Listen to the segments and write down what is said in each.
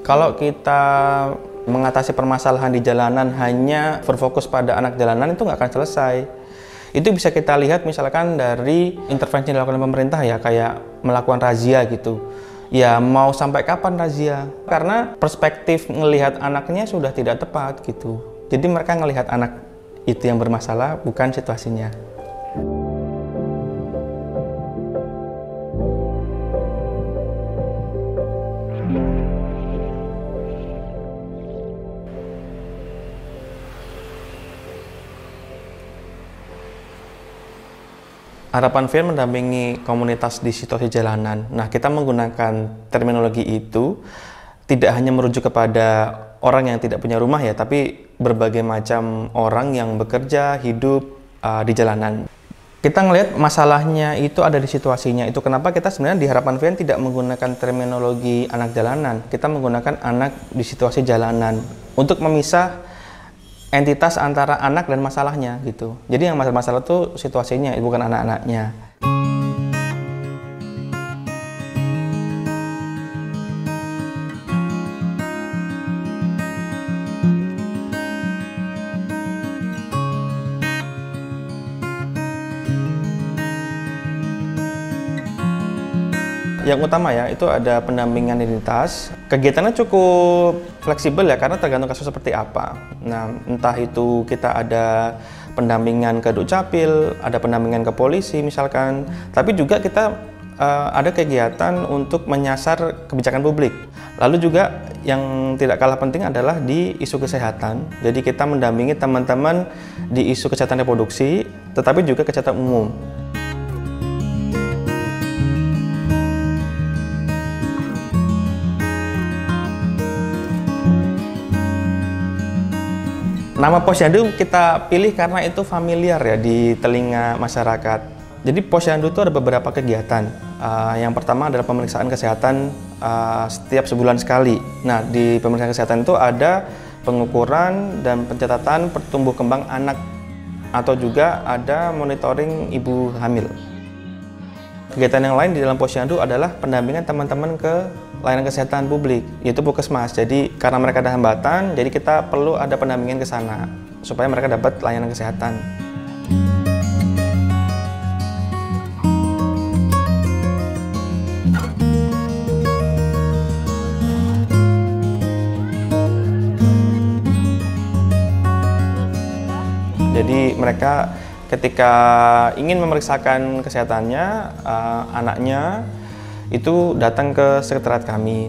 Kalau kita mengatasi permasalahan di jalanan hanya berfokus pada anak jalanan, itu nggak akan selesai. Itu bisa kita lihat misalkan dari intervensi yang dilakukan pemerintah ya, kayak melakukan razia gitu. Ya mau sampai kapan razia? Karena perspektif ngelihat anaknya sudah tidak tepat gitu. Jadi mereka ngelihat anak itu yang bermasalah, bukan situasinya. Harapan Vian mendampingi komunitas di situasi jalanan. Nah, kita menggunakan terminologi itu tidak hanya merujuk kepada orang yang tidak punya rumah ya, tapi berbagai macam orang yang bekerja, hidup di jalanan. Kita ngelihat masalahnya itu ada di situasinya. Itu kenapa kita sebenarnya di Harapan Vian tidak menggunakan terminologi anak jalanan. Kita menggunakan anak di situasi jalanan untuk memisah entitas antara anak dan masalahnya gitu. Jadi yang masalah tuh situasinya, bukan anak-anaknya. Yang utama ya, itu ada pendampingan identitas. Kegiatannya cukup fleksibel ya, karena tergantung kasus seperti apa. Nah, entah itu kita ada pendampingan ke Dukcapil, ada pendampingan ke polisi misalkan. Tapi juga kita ada kegiatan untuk menyasar kebijakan publik. Lalu juga yang tidak kalah penting adalah di isu kesehatan. Jadi kita mendampingi teman-teman di isu kesehatan reproduksi, tetapi juga kesehatan umum. Nama Posyandu kita pilih karena itu familiar ya di telinga masyarakat. Jadi Posyandu itu ada beberapa kegiatan. Yang pertama adalah pemeriksaan kesehatan setiap sebulan sekali. Nah, di pemeriksaan kesehatan itu ada pengukuran dan pencatatan pertumbuh kembang anak, atau juga ada monitoring ibu hamil. Kegiatan yang lain di dalam Posyandu adalah pendampingan teman-teman ke layanan kesehatan publik, yaitu Puskesmas. Jadi karena mereka ada hambatan, jadi kita perlu ada pendampingan ke sana supaya mereka dapat layanan kesehatan. Jadi mereka ketika ingin memeriksakan kesehatannya anaknya, itu datang ke sekretariat kami.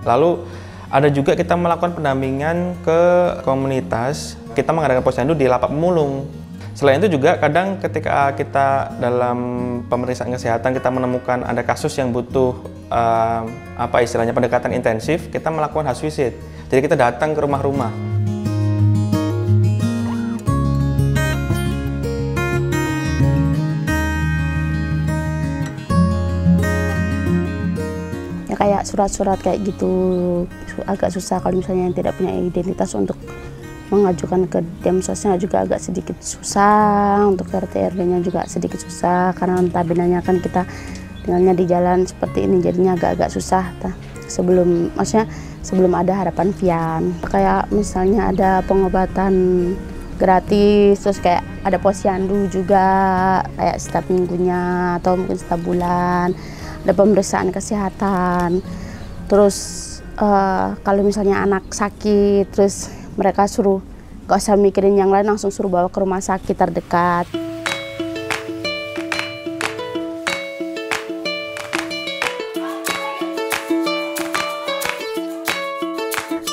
Lalu ada juga kita melakukan pendampingan ke komunitas. Kita mengadakan Posyandu di Lapak Pemulung. Selain itu juga kadang ketika kita dalam pemeriksaan kesehatan kita menemukan ada kasus yang butuh istilahnya pendekatan intensif, kita melakukan house visit. Jadi kita datang ke rumah-rumah. Kayak surat-surat kayak gitu agak susah kalau misalnya yang tidak punya identitas untuk mengajukan ke Demsosnya juga agak sedikit susah, untuk RT RW-nya juga sedikit susah karena notabene kan kita tinggalnya di jalan seperti ini, jadinya agak-agak susah sebelum ada Harapan Vian. Kayak misalnya ada pengobatan gratis, terus kayak ada Posyandu juga kayak setiap minggunya atau mungkin setiap bulan. Ada pemeriksaan kesehatan, terus kalau misalnya anak sakit, terus mereka suruh gak usah mikirin yang lain, langsung suruh bawa ke rumah sakit terdekat.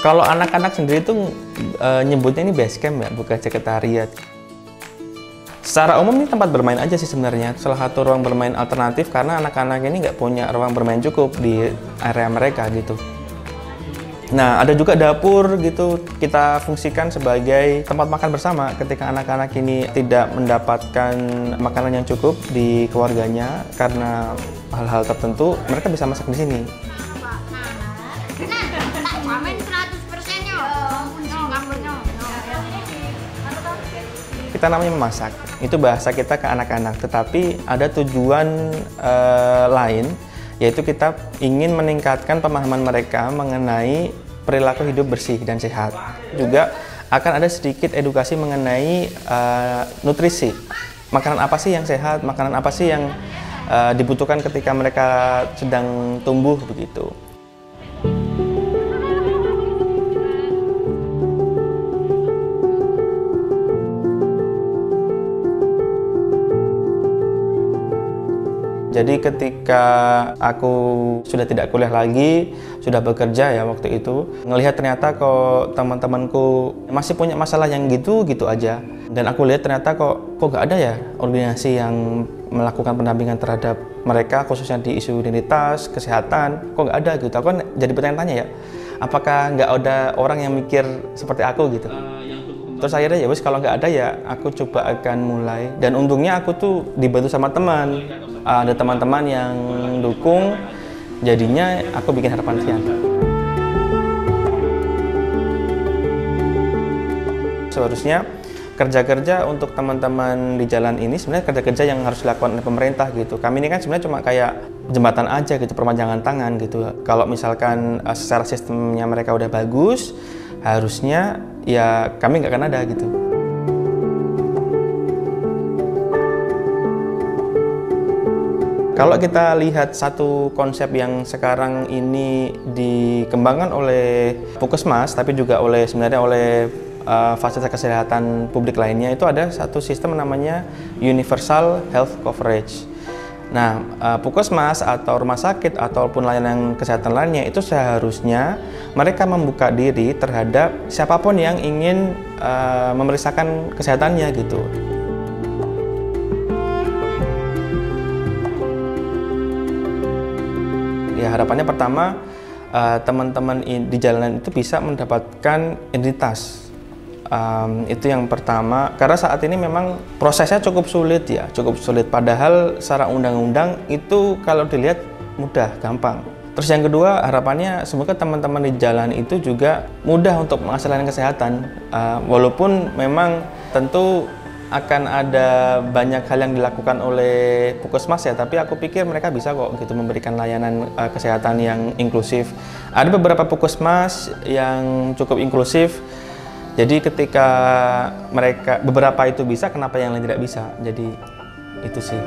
Kalau anak-anak sendiri tuh nyebutnya ini base camp ya, bukan sekretariat. Secara umum ini tempat bermain aja sih sebenarnya, salah satu ruang bermain alternatif karena anak-anak ini nggak punya ruang bermain cukup di area mereka gitu. Nah, ada juga dapur gitu, kita fungsikan sebagai tempat makan bersama ketika anak-anak ini tidak mendapatkan makanan yang cukup di keluarganya karena hal-hal tertentu, mereka bisa masak di sini. Kita namanya memasak, itu bahasa kita ke anak-anak, tetapi ada tujuan lain, yaitu kita ingin meningkatkan pemahaman mereka mengenai perilaku hidup bersih dan sehat. Juga akan ada sedikit edukasi mengenai nutrisi. Makanan apa sih yang sehat, makanan apa sih yang dibutuhkan ketika mereka sedang tumbuh begitu. Jadi ketika aku sudah tidak kuliah lagi, sudah bekerja ya waktu itu, ngelihat ternyata kok teman-temanku masih punya masalah yang gitu-gitu aja. Dan aku lihat ternyata kok nggak ada ya organisasi yang melakukan pendampingan terhadap mereka, khususnya di isu identitas, kesehatan, kok nggak ada gitu. Aku kan jadi bertanya-tanya ya, apakah nggak ada orang yang mikir seperti aku gitu. Terus akhirnya ya wes kalau nggak ada ya aku coba akan mulai. Dan untungnya aku tuh dibantu sama teman. Ada teman-teman yang dukung, jadinya aku bikin Harapan Siang. Seharusnya kerja-kerja untuk teman-teman di jalan ini sebenarnya kerja-kerja yang harus dilakukan oleh pemerintah gitu. Kami ini kan sebenarnya cuma kayak jembatan aja gitu, perpanjangan tangan gitu. Kalau misalkan secara sistemnya mereka udah bagus, harusnya ya kami nggak akan ada gitu. Kalau kita lihat satu konsep yang sekarang ini dikembangkan oleh Puskesmas, tapi juga sebenarnya oleh fasilitas kesehatan publik lainnya, itu ada satu sistem namanya Universal Health Coverage. Nah, Puskesmas atau rumah sakit ataupun layanan kesehatan lainnya itu seharusnya mereka membuka diri terhadap siapapun yang ingin memeriksakan kesehatannya gitu. Ya, harapannya pertama teman-teman di jalanan itu bisa mendapatkan identitas. Itu yang pertama, karena saat ini memang prosesnya cukup sulit ya, cukup sulit. Padahal secara undang-undang itu kalau dilihat mudah, gampang. Terus yang kedua, harapannya semoga teman-teman di jalan itu juga mudah untuk mengakses layanan kesehatan. Walaupun memang tentu akan ada banyak hal yang dilakukan oleh Puskesmas ya, tapi aku pikir mereka bisa kok gitu memberikan layanan kesehatan yang inklusif. Ada beberapa Puskesmas yang cukup inklusif, jadi ketika beberapa itu bisa, kenapa yang lain tidak bisa? Jadi itu sih.